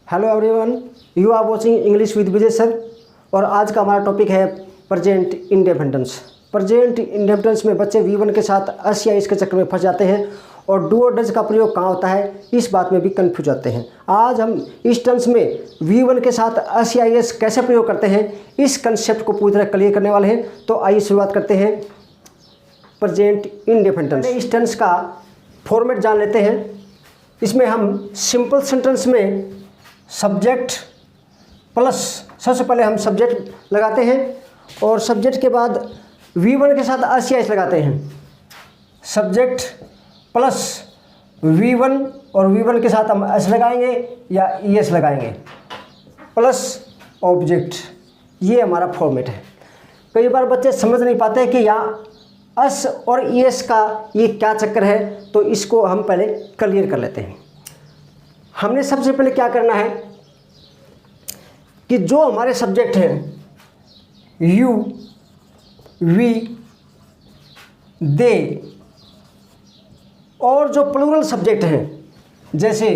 Hello everyone, you are watching English with Vijay sir. और आज का हमारा टॉपिक है प्रेजेंट इंडेफिनिट्स। प्रेजेंट इंडेफिनिट्स में बच्चे V1 के साथ अस या इस के चक्कर में फंस जाते हैं और डू और डज का प्रयोग कहाँ होता है इस बात में भी कन्फ्यूज होते हैं। आज हम इस टेंस में V1 के साथ अस या इस कैसे प्रयोग करते हैं इस कंसेप्ट को पूरी तरह क्लियर करने वाले हैं। तो आइए शुरुआत करते हैं प्रेजेंट इंडेफिनिट्स। इस टेंस का फॉर्मेट जान लेते हैं। इसमें हम सिंपल सेंटेंस में सब्जेक्ट प्लस सबसे पहले हम सब्जेक्ट लगाते हैं और सब्जेक्ट के बाद V1 के साथ अस या इस लगाते हैं। सब्जेक्ट प्लस V1 और V1 के साथ हम अस लगाएंगे या ES लगाएंगे प्लस ऑब्जेक्ट। ये हमारा फॉर्मेट है। कई बार बच्चे समझ नहीं पाते कि यहाँ अस और ES का ये क्या चक्कर है, तो इसको हम पहले क्लियर कर लेते हैं। हमने सबसे पहले क्या करना है कि जो हमारे सब्जेक्ट हैं यू, वी, दे और जो प्लूरल सब्जेक्ट हैं जैसे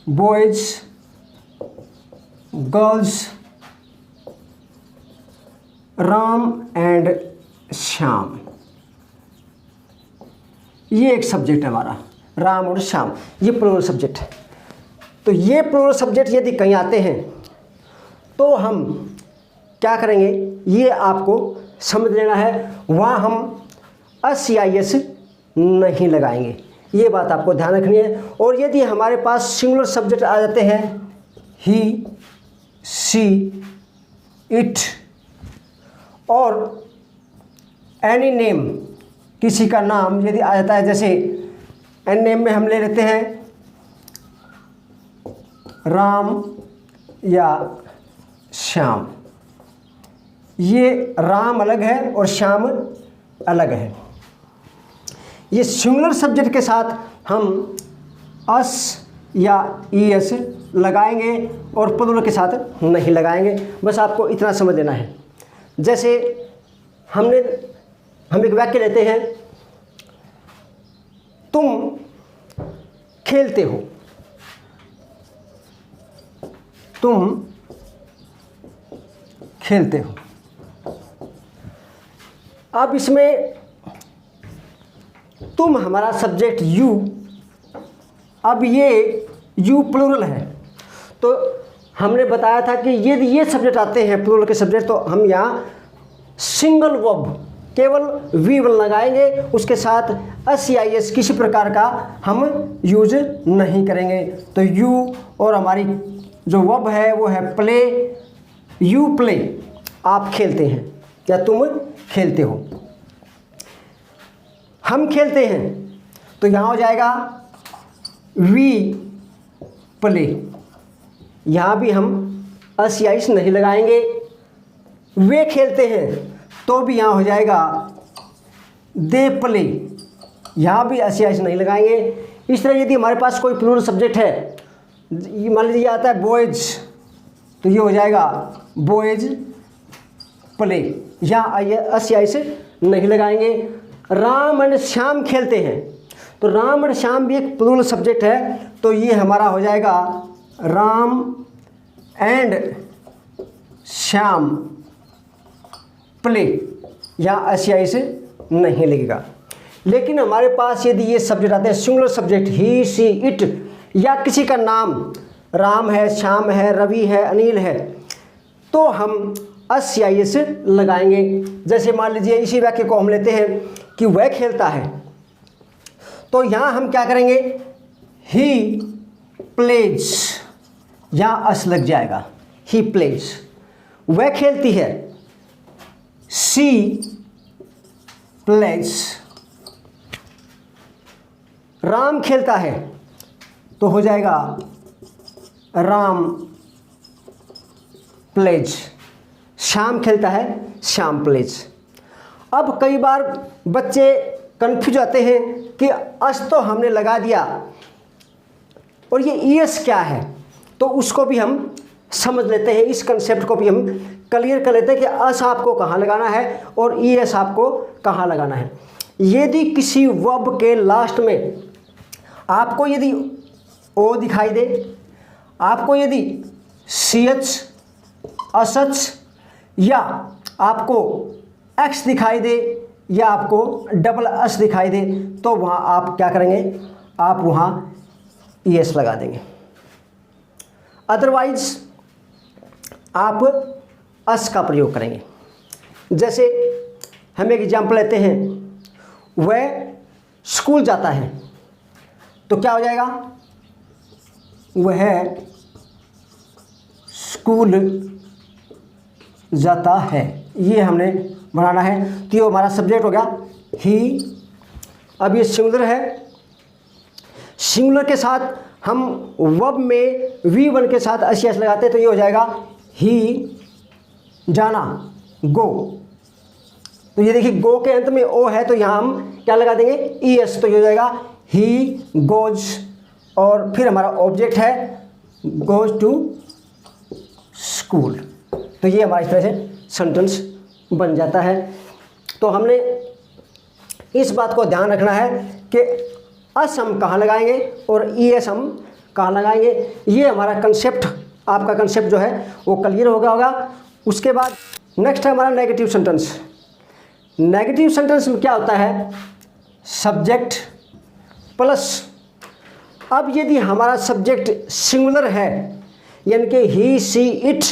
boys, girls, Ram and Shyam, ये एक सब्जेक्ट है हमारा। राम और श्याम ये प्लूरल सब्जेक्ट है। तो ये प्लूरल सब्जेक्ट यदि कहीं आते हैं तो हम क्या करेंगे ये आपको समझ लेना है। वहाँ हम अस या एस नहीं लगाएंगे, ये बात आपको ध्यान रखनी है। और यदि हमारे पास सिंगुलर सब्जेक्ट आ जाते हैं ही, सी, इट और एनी नेम, किसी का नाम यदि आ जाता है, जैसे एन नेम में हम ले लेते हैं राम या श्याम। ये राम अलग है और श्याम अलग है। ये सिंगुलर सब्जेक्ट के साथ हम अस या ES लगाएंगे और प्लूरल के साथ नहीं लगाएंगे। बस आपको इतना समझ लेना है। जैसे हम एक वाक्य लेते हैं, तुम खेलते हो। तुम खेलते हो। अब इसमें तुम हमारा सब्जेक्ट यू, अब ये यू प्लूरल है। तो हमने बताया था कि यदि ये सब्जेक्ट आते हैं प्लूरल के सब्जेक्ट, तो हम यहाँ सिंगल वर्ब केवल V1 लगाएंगे, उसके साथ अस या एस किसी प्रकार का हम यूज नहीं करेंगे। तो यू और हमारी जो वर्ब है वो है प्ले। यू प्ले, आप खेलते हैं या तुम खेलते हो। हम खेलते हैं तो यहाँ हो जाएगा वी प्ले। यहाँ भी हम अस या इस नहीं लगाएंगे। वे खेलते हैं तो भी यहाँ हो जाएगा दे प्ले। यहाँ भी अस या इस नहीं लगाएंगे। इस तरह यदि हमारे पास कोई प्लूरल सब्जेक्ट है, मान लीजिए आता है बॉयज, तो ये हो जाएगा बॉयज प्ले। यहाँ अस या इस नहीं लगाएंगे। राम एंड श्याम खेलते हैं, तो राम एंड श्याम भी एक प्लूरल सब्जेक्ट है, तो ये हमारा हो जाएगा राम एंड श्याम प्ले। यहाँ अस या इस नहीं लगेगा। लेकिन हमारे पास यदि ये सब्जेक्ट आते हैं singular subject he, she, it या किसी का नाम राम है, श्याम है, रवि है, अनिल है, तो हम अस या इस लगाएंगे। जैसे मान लीजिए इसी वाक्य को हम लेते हैं कि वह खेलता है, तो यहाँ हम क्या करेंगे ही प्लेज, यहाँ अस लग जाएगा ही प्लेज। वह खेलती है सी प्लेज। राम खेलता है तो हो जाएगा राम प्लेज। श्याम खेलता है श्याम प्लेज। अब कई बार बच्चे कंफ्यूज आते हैं कि अस तो हमने लगा दिया और ये ES क्या है, तो उसको भी हम समझ लेते हैं। इस कंसेप्ट को भी हम क्लियर कर लेते हैं कि अस आपको कहाँ लगाना है और ES आपको कहाँ लगाना है। यदि किसी वर्ब के लास्ट में आपको यदि ओ दिखाई दे, आपको यदि CH असच या आपको X दिखाई दे या आपको डबल एस दिखाई दे, तो वहाँ आप क्या करेंगे, आप वहाँ ES लगा देंगे। अदरवाइज आप अस का प्रयोग करेंगे। जैसे हम एक एग्जाम्पल लेते हैं, वह स्कूल जाता है, तो क्या हो जाएगा, वह स्कूल जाता है, ये हमने बनाना है। तो ये हमारा सब्जेक्ट हो गया ही। अब ये सिंगुलर है, सिंगुलर के साथ हम वर्ब में V1 के साथ एस लगाते हैं, तो ये हो जाएगा ही जाना, गो। तो ये देखिए गो के अंत में ओ है, तो यहाँ हम क्या लगा देंगे, ES, तो ये हो जाएगा ही गोज। और फिर हमारा ऑब्जेक्ट है गोज टू स्कूल। तो ये हमारा इस तरह से सेंटेंस बन जाता है। तो हमने इस बात को ध्यान रखना है कि अस हम कहाँ लगाएंगे और ES हम कहाँ लगाएंगे। ये हमारा कंसेप्ट, आपका कंसेप्ट जो है वो क्लियर होगा। उसके बाद नेक्स्ट है हमारा नेगेटिव सेंटेंस। नेगेटिव सेंटेंस में क्या होता है, सब्जेक्ट प्लस, अब यदि हमारा सब्जेक्ट सिंगुलर है, यानी कि ही सी इट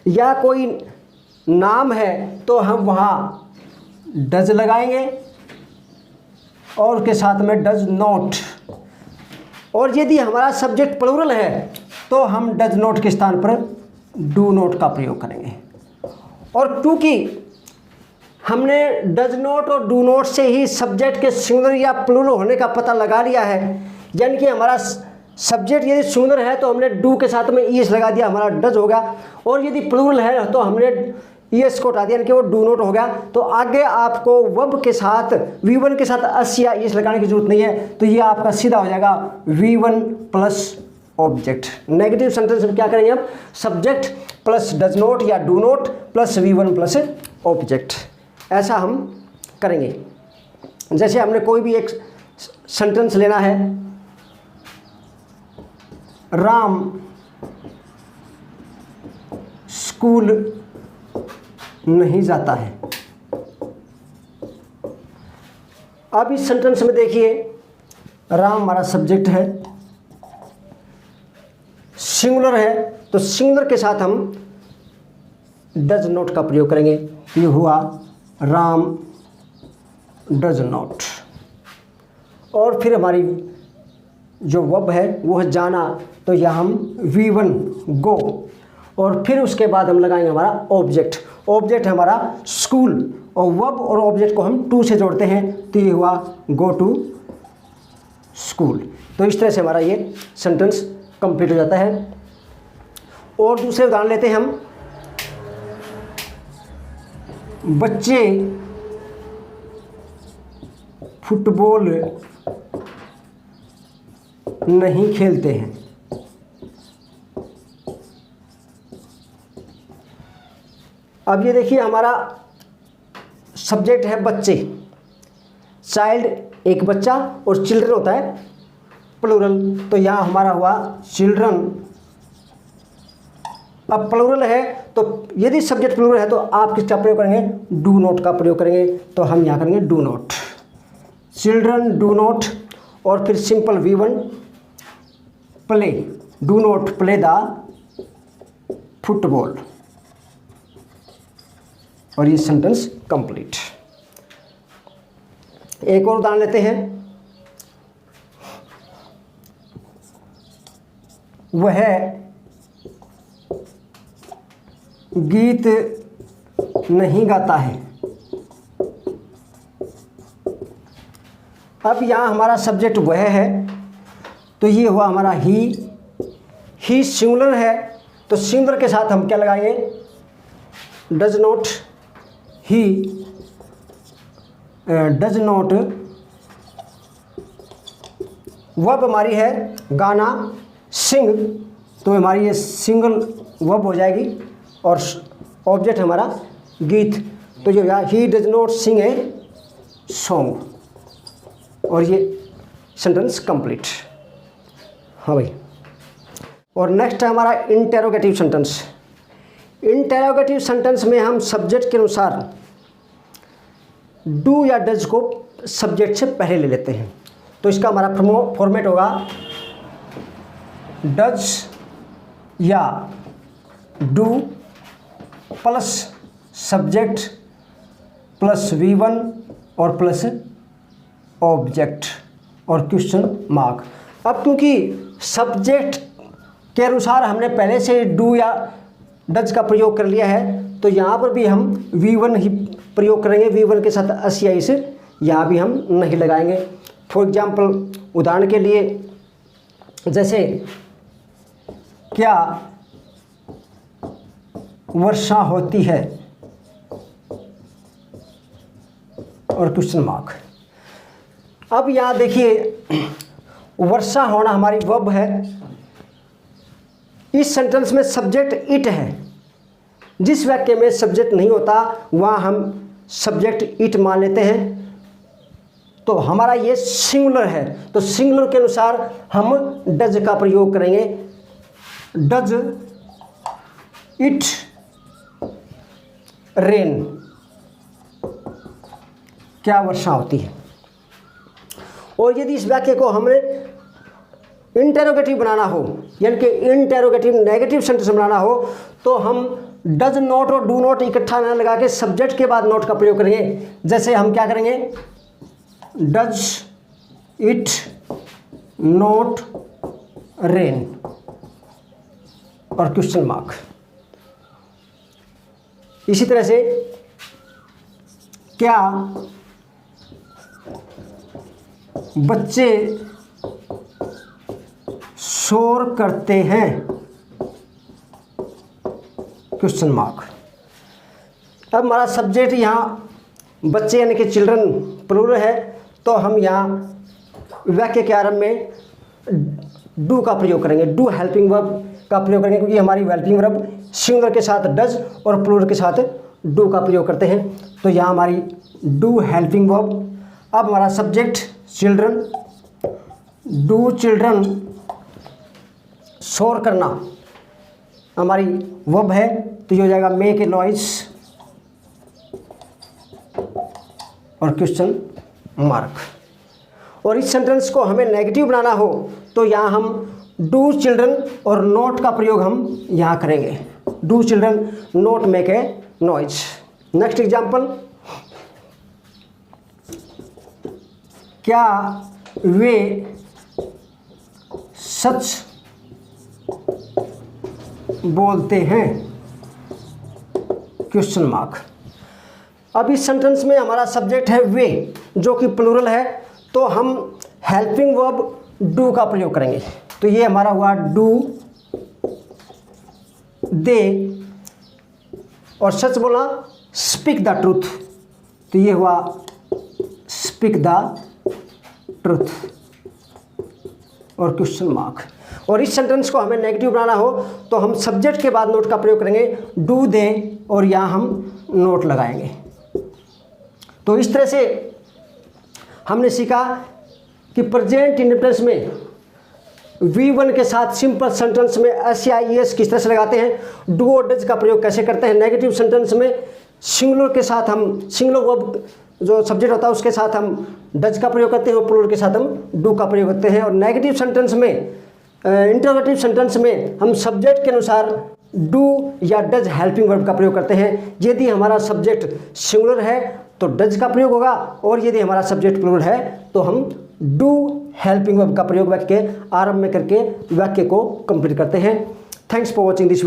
या कोई नाम है, तो हम वहाँ डज लगाएंगे और उसके साथ में डज नॉट। और यदि हमारा सब्जेक्ट प्लूरल है, तो हम डज नॉट के स्थान पर डू नॉट का प्रयोग करेंगे। और क्योंकि हमने डज नॉट और डू नॉट से ही सब्जेक्ट के सिंगुलर या प्लूरल होने का पता लगा लिया है, यानी कि हमारा सब्जेक्ट यदि सिंगुलर है तो हमने डू के साथ में ES लगा दिया, हमारा डज हो गया। और यदि प्लूरल है तो हमने ES को हटा दिया, यानी कि वो डू नॉट हो गया। तो आगे आपको वर्ब के साथ V1 के साथ एस या ES लगाने की जरूरत नहीं है, तो ये आपका सीधा हो जाएगा V1 plus object. Negative sentence में क्या करेंगे हम, सब्जेक्ट प्लस डज नॉट या do not plus V1 plus object, ऐसा हम करेंगे। जैसे हमने कोई भी एक सेंटेंस लेना है, राम स्कूल नहीं जाता है। अब इस सेंटेंस में देखिए, राम हमारा सब्जेक्ट है, सिंगुलर है, तो सिंगुलर के साथ हम डज नॉट का प्रयोग करेंगे। ये हुआ राम डज नॉट। और फिर हमारी जो वर्ब है वो है जाना, तो यहाँ हम V1 गो, और फिर उसके बाद हम लगाएंगे हमारा ऑब्जेक्ट। ऑब्जेक्ट हमारा स्कूल, और वर्ब और ऑब्जेक्ट को हम टू से जोड़ते हैं, तो ये हुआ गो टू स्कूल। तो इस तरह से हमारा ये सेंटेंस कंप्लीट हो जाता है। और दूसरे उदाहरण लेते हैं हम, बच्चे फुटबॉल नहीं खेलते हैं। अब ये देखिए हमारा सब्जेक्ट है बच्चे, चाइल्ड एक बच्चा और चिल्ड्रन होता है प्लूरल, तो यहाँ हमारा हुआ चिल्ड्रन। अब प्लूरल है तो यदि सब्जेक्ट प्लूरल है तो आप किसका प्रयोग करेंगे, डू नॉट का प्रयोग करेंगे। तो हम यहाँ करेंगे do not, children do not, और फिर simple V1 play, do not play the football, और ये सेंटेंस कंप्लीट। एक और उदाहरण लेते हैं, वह गीत नहीं गाता है। अब यहाँ हमारा सब्जेक्ट वह है, तो ये हुआ हमारा ही सिंगुलर है, तो सिंगुलर के साथ हम क्या लगाएंगे, does not, he does not. Verb हमारी है गाना, सिंग, तो हमारी ये सिंगल वर्ब हो जाएगी, और ऑब्जेक्ट हमारा गीत, तो जो यहाँ ही does not sing a song, और ये सेंटेंस कंप्लीट। हाँ भाई। और नेक्स्ट है हमारा इंटेरोगेटिव सेंटेंस। इंटेरोगेटिव सेंटेंस में हम सब्जेक्ट के अनुसार डू या डज को सब्जेक्ट से पहले ले लेते हैं। तो इसका हमारा फॉर्मेट होगा डज या do plus subject plus V1 और प्लस ऑब्जेक्ट और क्वेश्चन मार्क। अब क्योंकि सब्जेक्ट के अनुसार हमने पहले से डू या डज का प्रयोग कर लिया है, तो यहाँ पर भी हम V1 ही प्रयोग करेंगे। V1 के साथ SCI से यहाँ भी हम नहीं लगाएंगे। फॉर एग्जाम्पल, उदाहरण के लिए, जैसे क्या वर्षा होती है और क्वेश्चन मार्क। अब यहाँ देखिए, वर्षा होना हमारी वर्ब है। इस सेंटेंस में सब्जेक्ट इट है। जिस वाक्य में सब्जेक्ट नहीं होता वहाँ हम सब्जेक्ट इट मान लेते हैं। तो हमारा ये सिंगुलर है, तो सिंगुलर के अनुसार हम डज का प्रयोग करेंगे। डज इट रेन, क्या वर्षा होती है। और यदि इस वाक्य को हमने इंटेरोगेटिव बनाना हो, यानी कि इंटेरोगेटिव नेगेटिव सेंटेंस बनाना हो, तो हम डज नॉट और डू नॉट इकट्ठा न लगा के सब्जेक्ट के बाद नॉट का प्रयोग करेंगे। जैसे हम क्या करेंगे, डज इट नॉट रेन और क्वेश्चन मार्क। इसी तरह से क्या बच्चे शोर करते हैं, क्वेश्चन मार्क। अब हमारा सब्जेक्ट यहाँ बच्चे यानी कि चिल्ड्रन प्लूरल है, तो हम यहाँ वाक्य के आरंभ में डू का प्रयोग करेंगे। डू हेल्पिंग वर्ब का प्रयोग करेंगे, क्योंकि हमारी हेल्पिंग वर्ब सिंगुलर के साथ डज और प्लूरल के साथ डू का प्रयोग करते हैं। तो यहाँ हमारी डू हेल्पिंग वर्ब। अब हमारा सब्जेक्ट चिल्ड्रन, डू चिल्ड्रन शोर करना हमारी वर्ब है, तो ये हो जाएगा मेक ए नॉइज और क्वेश्चन मार्क। और इस सेंटेंस को हमें नेगेटिव बनाना हो तो यहाँ हम डू चिल्ड्रन और नॉट का प्रयोग हम यहाँ करेंगे। Do children not make a noise. Next example, क्या वे सच बोलते हैं, क्वेश्चन मार्क। अब इस सेंटेंस में हमारा सब्जेक्ट है वे, जो कि प्लूरल है, तो हम हेल्पिंग वर्ब डू का प्रयोग करेंगे। तो ये हमारा हुआ डू, दे, और सच बोला स्पीक द ट्रूथ, तो ये हुआ स्पीक द ट्रूथ और क्वेश्चन मार्क। और इस सेंटेंस को हमें नेगेटिव बनाना हो तो हम सब्जेक्ट के बाद नोट का प्रयोग करेंगे, डू दे, और यहाँ हम नोट लगाएंगे। तो इस तरह से हमने सीखा कि प्रेजेंट इंडेफिनिट में V1 के साथ सिंपल सेंटेंस में SCIES किस तरह से लगाते हैं, डू और डज का प्रयोग कैसे करते हैं। नेगेटिव सेंटेंस में सिंगुलर के साथ हम सिंगुलर वर्ब जो सब्जेक्ट होता है उसके साथ हम डज का प्रयोग करते हैं और प्लूरल के साथ हम डू का प्रयोग करते हैं। और नेगेटिव सेंटेंस में, इंटरोगेटिव सेंटेंस में हम सब्जेक्ट के अनुसार डू या डज हेल्पिंग वर्ब का प्रयोग करते हैं। यदि हमारा सब्जेक्ट सिंगुलर है तो डज का प्रयोग होगा, और यदि हमारा सब्जेक्ट प्लूरल है तो हम डू हेल्पिंग वर्ब का प्रयोग वाक्य के आरंभ में करके वाक्य को कंप्लीट करते हैं। Thanks for watching this video.